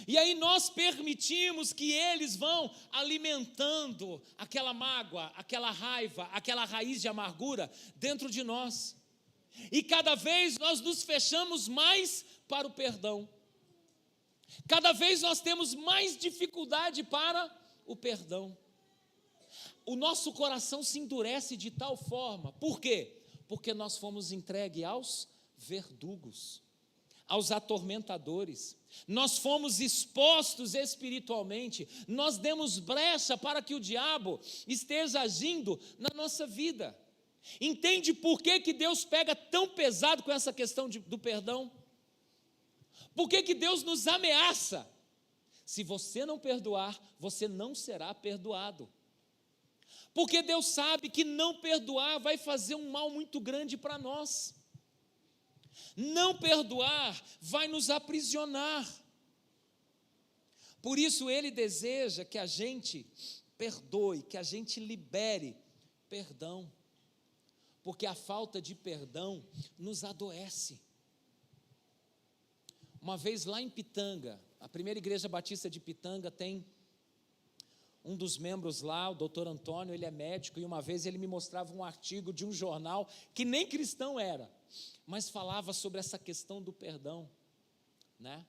E aí nós permitimos que eles vão alimentando aquela mágoa, aquela raiva, aquela raiz de amargura dentro de nós. E cada vez nós nos fechamos mais para o perdão. Cada vez nós temos mais dificuldade para o perdão. O nosso coração se endurece de tal forma. Por quê? Porque nós fomos entregues aos verdugos, aos atormentadores. Nós fomos expostos espiritualmente. Nós demos brecha para que o diabo esteja agindo na nossa vida. Entende por que Deus pega tão pesado com essa questão do perdão? Por que Deus nos ameaça? Se você não perdoar, você não será perdoado. Porque Deus sabe que não perdoar vai fazer um mal muito grande para nós. Não perdoar vai nos aprisionar. Por isso Ele deseja que a gente perdoe, que a gente libere perdão. Porque a falta de perdão nos adoece. Uma vez lá em Pitanga, a primeira igreja batista de Pitanga tem um dos membros lá, o doutor Antônio, ele é médico, e uma vez ele me mostrava um artigo de um jornal, que nem cristão era, mas falava sobre essa questão do perdão, né?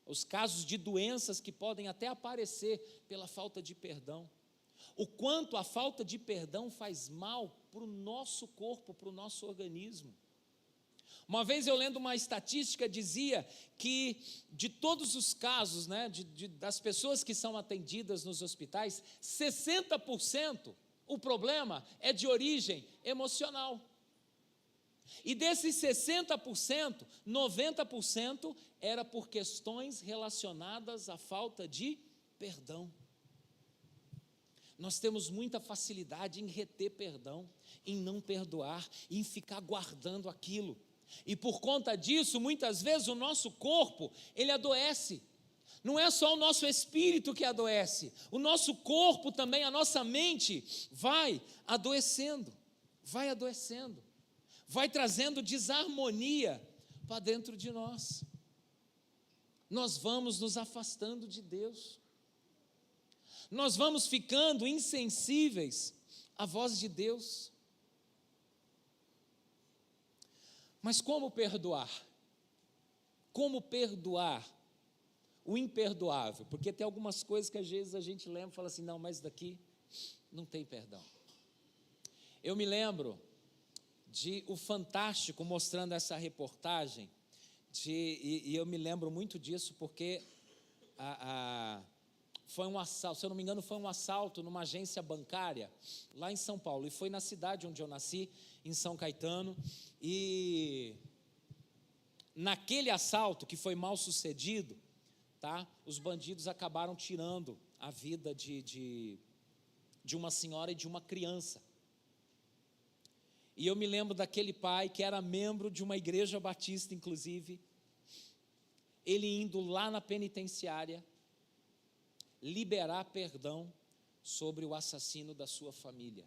Os casos de doenças que podem até aparecer pela falta de perdão. O quanto a falta de perdão faz mal para o nosso corpo, para o nosso organismo. Uma vez eu lendo uma estatística, dizia que de todos os casos, né, das pessoas que são atendidas nos hospitais, 60% o problema é de origem emocional. E desses 60%, 90% era por questões relacionadas à falta de perdão. Nós temos muita facilidade em reter perdão, em não perdoar, em ficar guardando aquilo. E por conta disso, muitas vezes o nosso corpo, ele adoece. Não é só o nosso espírito que adoece, o nosso corpo também, a nossa mente vai adoecendo, vai trazendo desarmonia para dentro de nós. Nós vamos nos afastando de Deus, nós vamos ficando insensíveis à voz de Deus. Mas como perdoar? Como perdoar o imperdoável? Porque tem algumas coisas que às vezes a gente lembra e fala assim, não, mas isso daqui não tem perdão. Eu me lembro de o Fantástico mostrando essa reportagem, e eu me lembro muito disso porque foi um assalto, se eu não me engano, foi um assalto numa agência bancária, lá em São Paulo, e foi na cidade onde eu nasci, em São Caetano, e naquele assalto, que foi mal sucedido, tá, os bandidos acabaram tirando a vida de uma senhora e de uma criança. E eu me lembro daquele pai que era membro de uma igreja batista, inclusive, ele indo lá na penitenciária, liberar perdão sobre o assassino da sua família.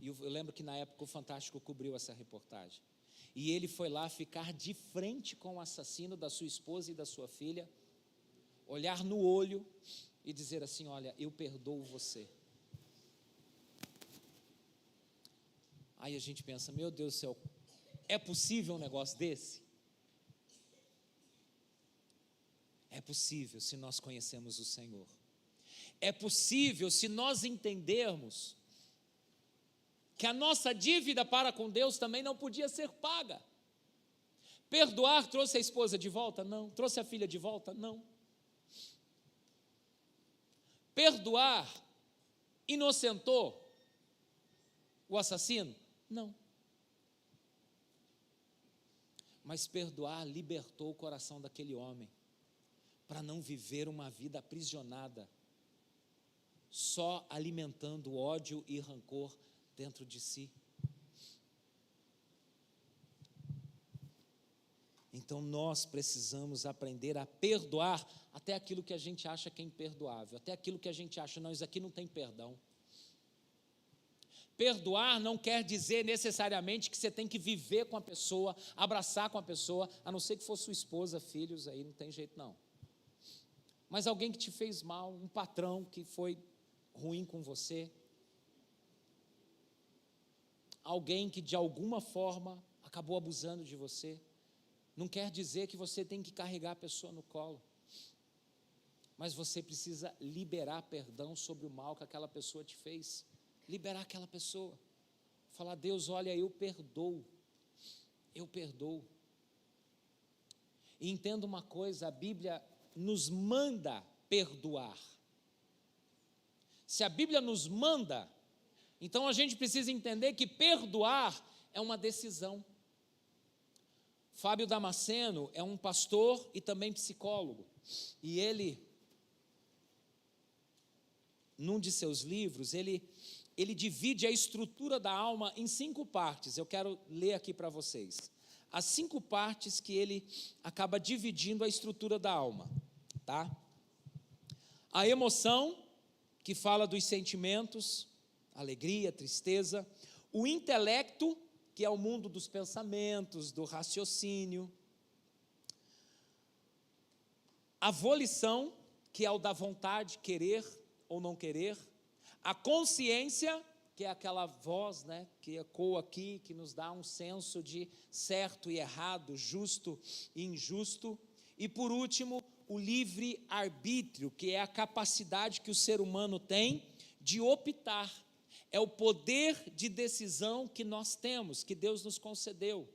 E eu lembro que na época o Fantástico cobriu essa reportagem. E ele foi lá ficar de frente com o assassino da sua esposa e da sua filha, olhar no olho e dizer assim, olha, eu perdoo você. Aí a gente pensa, meu Deus do céu, é possível um negócio desse? É possível se nós conhecemos o Senhor. É possível se nós entendermos que a nossa dívida para com Deus também não podia ser paga. Perdoar trouxe a esposa de volta? Não. Trouxe a filha de volta? Não. Perdoar inocentou o assassino? Não. Mas perdoar libertou o coração daquele homem para não viver uma vida aprisionada, só alimentando ódio e rancor dentro de si. Então nós precisamos aprender a perdoar até aquilo que a gente acha que é imperdoável, até aquilo que a gente acha, não, isso aqui não tem perdão. Perdoar não quer dizer necessariamente que você tem que viver com a pessoa, abraçar com a pessoa, a não ser que for sua esposa, filhos, aí não tem jeito não. Mas alguém que te fez mal, um patrão que foi ruim com você, alguém que de alguma forma acabou abusando de você, não quer dizer que você tem que carregar a pessoa no colo, mas você precisa liberar perdão sobre o mal que aquela pessoa te fez, liberar aquela pessoa, falar: Deus, olha, eu perdoo, e entenda uma coisa, a Bíblia nos manda perdoar. Se a Bíblia nos manda, então a gente precisa entender que perdoar é uma decisão. Fábio Damasceno é um pastor e também psicólogo, e ele, num de seus livros, ele divide a estrutura da alma em 5 partes, eu quero ler aqui para vocês, as 5 partes que ele acaba dividindo a estrutura da alma, tá? A emoção, que fala dos sentimentos, alegria, tristeza, o intelecto, que é o mundo dos pensamentos, do raciocínio, a volição, que é o da vontade, querer ou não querer, a consciência, que é aquela voz, né, que ecoa aqui, que nos dá um senso de certo e errado, justo e injusto, e por último, o livre-arbítrio, que é a capacidade que o ser humano tem de optar, é o poder de decisão que nós temos, que Deus nos concedeu.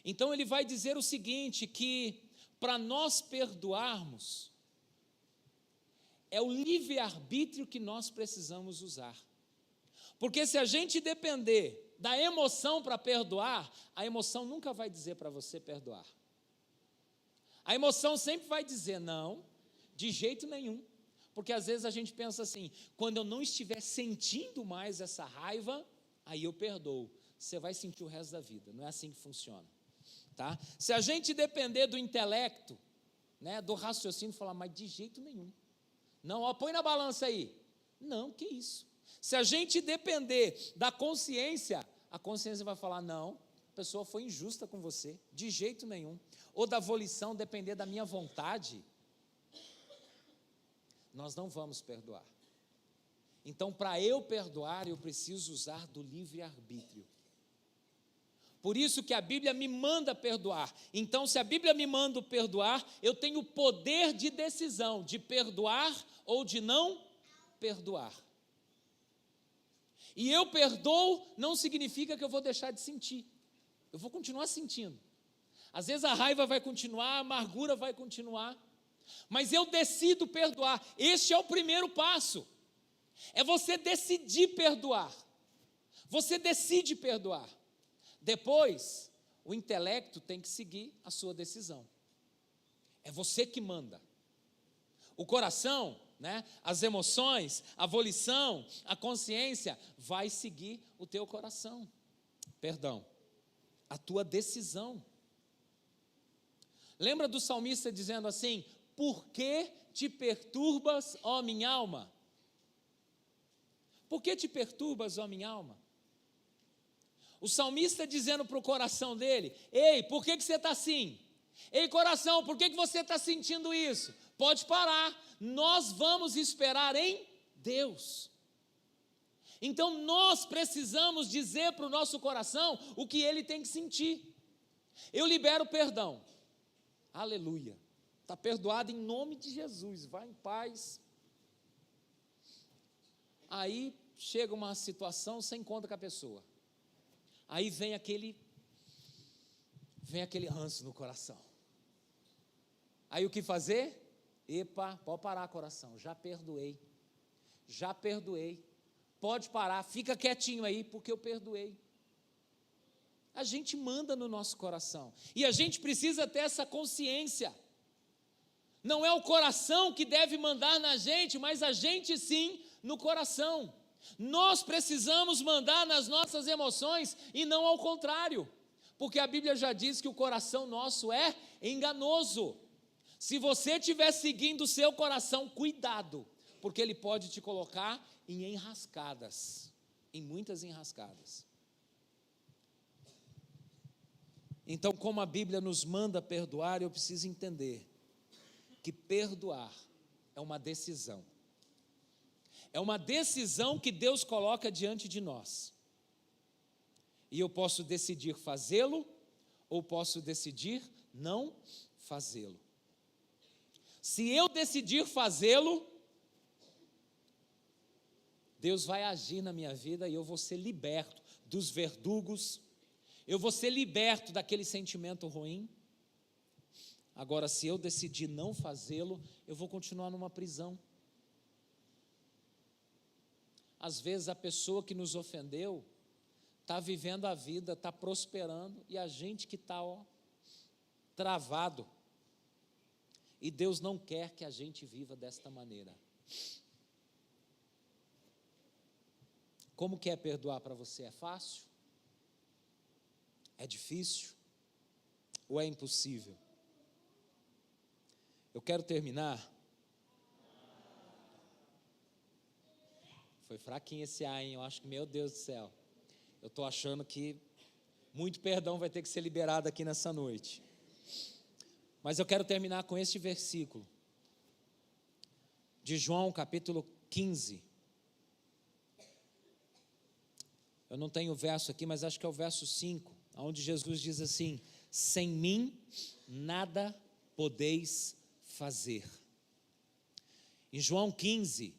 Então ele vai dizer o seguinte, que para nós perdoarmos, é o livre-arbítrio que nós precisamos usar. Porque se a gente depender da emoção para perdoar, a emoção nunca vai dizer para você perdoar. A emoção sempre vai dizer não, de jeito nenhum. Porque às vezes a gente pensa assim, quando eu não estiver sentindo mais essa raiva, aí eu perdoo. Você vai sentir o resto da vida, não é assim que funciona. Tá? Se a gente depender do intelecto, né, do raciocínio, falar, mas de jeito nenhum. Não, ó, põe na balança aí. Não, que isso. Se a gente depender da consciência, a consciência vai falar, não, a pessoa foi injusta com você, de jeito nenhum. Ou da volição, depender da minha vontade, nós não vamos perdoar. Então, para eu perdoar, eu preciso usar do livre-arbítrio. Por isso que a Bíblia me manda perdoar. Então, se a Bíblia me manda perdoar, eu tenho o poder de decisão, de perdoar ou de não perdoar. E eu perdoo não significa que eu vou deixar de sentir. Eu vou continuar sentindo. Às vezes a raiva vai continuar, a amargura vai continuar. Mas eu decido perdoar. Este é o primeiro passo. É você decidir perdoar. Você decide perdoar. Depois, o intelecto tem que seguir a sua decisão. É você que manda. O coração, né, as emoções, a volição, a consciência, vai seguir o teu coração. Perdão, a tua decisão. Lembra do salmista dizendo assim, por que te perturbas, ó minha alma? Por que te perturbas, ó minha alma? O salmista dizendo para o coração dele, ei, por que você está assim? Ei, coração, por que você está sentindo isso? Pode parar, nós vamos esperar em Deus. Então nós precisamos dizer para o nosso coração o que ele tem que sentir. Eu libero perdão, aleluia, está perdoado em nome de Jesus, vai em paz. Aí chega uma situação, você encontra com a pessoa. Aí vem aquele ranço no coração. Aí o que fazer? Epa, pode parar, coração, já perdoei. Pode parar, fica quietinho aí, porque eu perdoei. A gente manda no nosso coração, e a gente precisa ter essa consciência. Não é o coração que deve mandar na gente, mas a gente sim no coração. Nós precisamos mandar nas nossas emoções e não ao contrário, porque a Bíblia já diz que o coração nosso é enganoso. Se você estiver seguindo o seu coração, cuidado, porque ele pode te colocar em enrascadas, em muitas enrascadas. Então, como a Bíblia nos manda perdoar, eu preciso entender que perdoar é uma decisão. É uma decisão que Deus coloca diante de nós. E eu posso decidir fazê-lo, ou posso decidir não fazê-lo. Se eu decidir fazê-lo, Deus vai agir na minha vida e eu vou ser liberto dos verdugos, eu vou ser liberto daquele sentimento ruim. Agora, se eu decidir não fazê-lo, eu vou continuar numa prisão. Às vezes a pessoa que nos ofendeu está vivendo a vida, está prosperando, e a gente que está travado. E Deus não quer que a gente viva desta maneira. Como que é perdoar para você? É fácil? É difícil? Ou é impossível? Eu quero terminar. Foi fraquinho esse ar, hein? Eu acho que, meu Deus do céu, eu estou achando que muito perdão vai ter que ser liberado aqui nessa noite. Mas eu quero terminar com este versículo, de João, capítulo 15. Eu não tenho o verso aqui, mas acho que é o verso 5, onde Jesus diz assim: sem mim nada podeis fazer. Em João 15,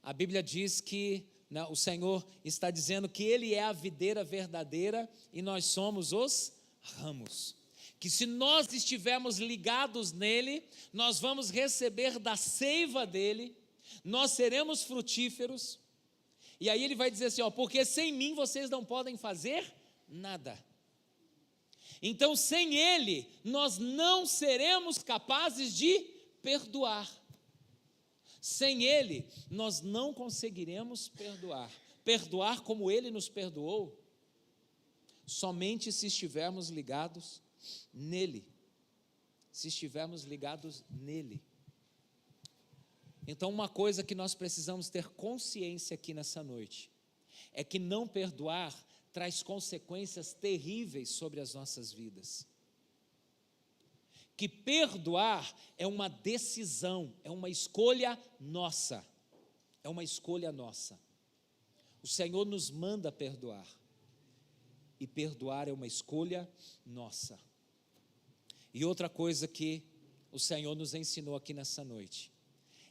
a Bíblia diz que o Senhor está dizendo que Ele é a videira verdadeira e nós somos os ramos. Que se nós estivermos ligados nele, nós vamos receber da seiva dele, nós seremos frutíferos. E aí ele vai dizer assim, porque sem mim vocês não podem fazer nada. Então, sem ele, nós não seremos capazes de perdoar. Sem ele, nós não conseguiremos perdoar. Perdoar como ele nos perdoou, somente se estivermos ligados nele. Se estivermos ligados nele. Então, uma coisa que nós precisamos ter consciência aqui nessa noite, é que não perdoar traz consequências terríveis sobre as nossas vidas. Que perdoar é uma decisão, é uma escolha nossa. É uma escolha nossa. O Senhor nos manda perdoar. E perdoar é uma escolha nossa. E outra coisa que o Senhor nos ensinou aqui nessa noite,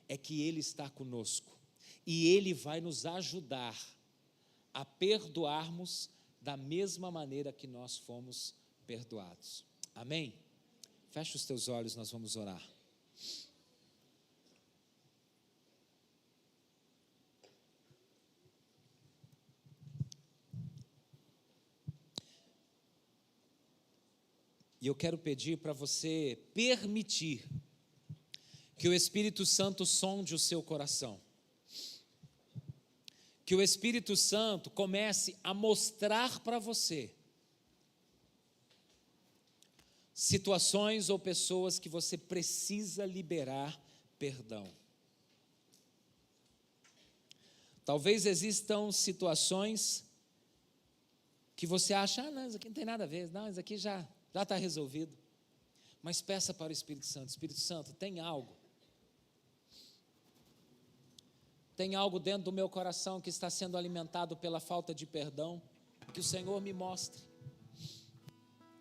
é que Ele está conosco. E Ele vai nos ajudar a perdoarmos da mesma maneira que nós fomos perdoados. Amém? Fecha os teus olhos, nós vamos orar. E eu quero pedir para você permitir que o Espírito Santo sonde o seu coração. Que o Espírito Santo comece a mostrar para você situações ou pessoas que você precisa liberar perdão. Talvez existam situações que você acha, não, isso aqui não tem nada a ver, não, isso aqui já está resolvido. Mas peça para o Espírito Santo, tem algo dentro do meu coração que está sendo alimentado pela falta de perdão, que o Senhor me mostre,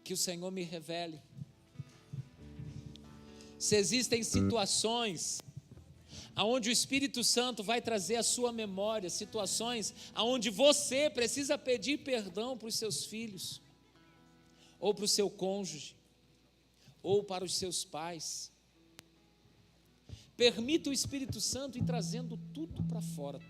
que o Senhor me revele. Se existem situações aonde o Espírito Santo vai trazer à sua memória situações aonde você precisa pedir perdão para os seus filhos, ou para o seu cônjuge, ou para os seus pais. Permita o Espírito Santo ir trazendo tudo para fora.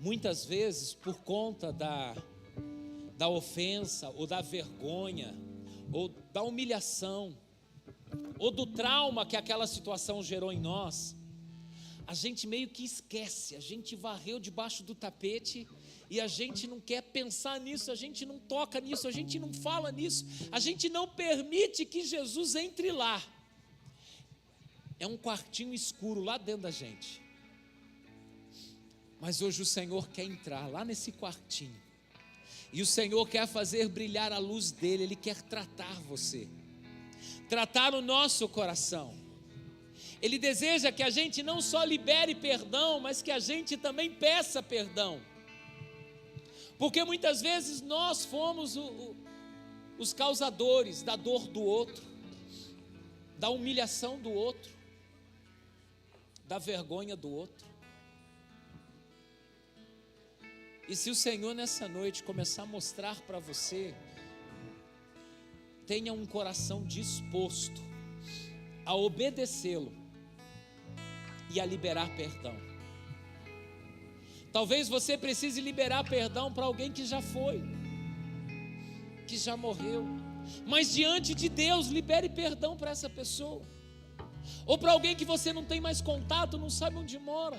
Muitas vezes, por conta da ofensa, ou da vergonha, ou da humilhação, ou do trauma que aquela situação gerou em nós, a gente meio que esquece, a gente varreu debaixo do tapete e a gente não quer pensar nisso, a gente não toca nisso, a gente não fala nisso, a gente não permite que Jesus entre lá. É um quartinho escuro lá dentro da gente. Mas hoje o Senhor quer entrar lá nesse quartinho. E o Senhor quer fazer brilhar a luz dele, Ele quer tratar você. Tratar o nosso coração. Ele deseja que a gente não só libere perdão, mas que a gente também peça perdão. Porque muitas vezes nós fomos os causadores da dor do outro, da humilhação do outro, da vergonha do outro. E se o Senhor nessa noite começar a mostrar para você, tenha um coração disposto a obedecê-lo e a liberar perdão. Talvez você precise liberar perdão para alguém que já foi, que já morreu, mas diante de Deus, libere perdão para essa pessoa. Ou para alguém que você não tem mais contato, não sabe onde mora,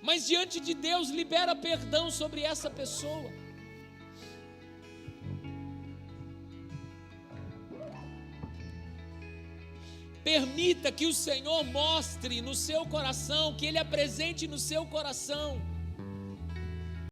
mas diante de Deus, libera perdão sobre essa pessoa. Permita que o Senhor mostre no seu coração, que Ele apresente no seu coração